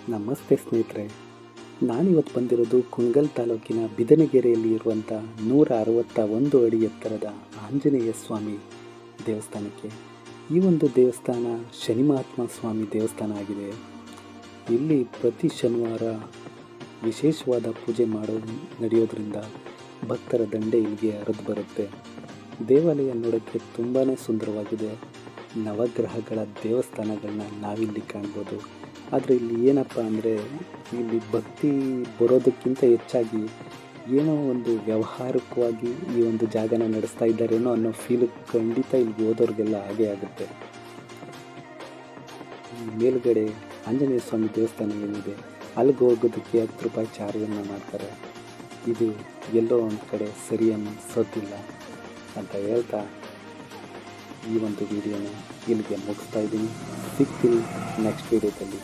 ನಮಸ್ತೆ ಸ್ನೇಹಿತರೆ, ನಾನಿವತ್ತು ಬಂದಿರೋದು ಕುಣಗಲ್ ತಾಲೂಕಿನ ಬಿದನಗೆರೆಯಲ್ಲಿ ಇರುವಂಥ 161 ಅಡಿ ಎತ್ತರದ ಆಂಜನೇಯ ಸ್ವಾಮಿ ದೇವಸ್ಥಾನಕ್ಕೆ. ಈ ಒಂದು ದೇವಸ್ಥಾನ ಶನಿ ಮಹಾತ್ಮ ಸ್ವಾಮಿ ದೇವಸ್ಥಾನ ಆಗಿದೆ. ಇಲ್ಲಿ ಪ್ರತಿ ಶನಿವಾರ ವಿಶೇಷವಾದ ಪೂಜೆ ನಡೆಯೋದ್ರಿಂದ ಭಕ್ತರ ದಂಡೆ ಇಲ್ಲಿಗೆ ಹರಿದು ಬರುತ್ತೆ. ದೇವಾಲಯ ನೋಡೋಕ್ಕೆ ತುಂಬಾ ಸುಂದರವಾಗಿದೆ. ನವಗ್ರಹಗಳ ದೇವಸ್ಥಾನಗಳನ್ನ ನಾವಿಲ್ಲಿ ಕಾಣ್ಬೋದು. ಆದರೆ ಇಲ್ಲಿ ಏನಪ್ಪ ಅಂದರೆ, ಇಲ್ಲಿ ಭಕ್ತಿ ಬರೋದಕ್ಕಿಂತ ಹೆಚ್ಚಾಗಿ ಏನೋ ಒಂದು ವ್ಯಾವಹಾರಿಕವಾಗಿ ಈ ಒಂದು ಜಾಗನ ನಡೆಸ್ತಾ ಇದ್ದಾರೇನೋ ಅನ್ನೋ ಫೀಲು ಖಂಡಿತ ಇಲ್ಲಿ ಹೋದವ್ರಿಗೆಲ್ಲ ಹಾಗೇ ಆಗುತ್ತೆ. ಈ ಮೇಲುಗಡೆ ಆಂಜನೇಯ ಸ್ವಾಮಿ ದೇವಸ್ಥಾನ ಏನಿದೆ, ಅಲ್ಲಿಗೆ ಹೋಗೋದಕ್ಕೆ 10 ರೂಪಾಯಿ ಚಾರ್ಜನ್ನು ಮಾಡ್ತಾರೆ. ಇದು ಎಲ್ಲೋ ಒಂದು ಕಡೆ ಸರಿ ಅನಿಸೋದಿಲ್ಲ ಅಂತ ಹೇಳ್ತಾ ಈ ಒಂದು ವಿಡಿಯೋನ ಇಲ್ಲಿಗೆ ಮುಗಿಸ್ತಾ ಇದ್ದೀನಿ. ಸಿಗ್ತೀನಿ ನೆಕ್ಸ್ಟ್ ವಿಡಿಯೋದಲ್ಲಿ.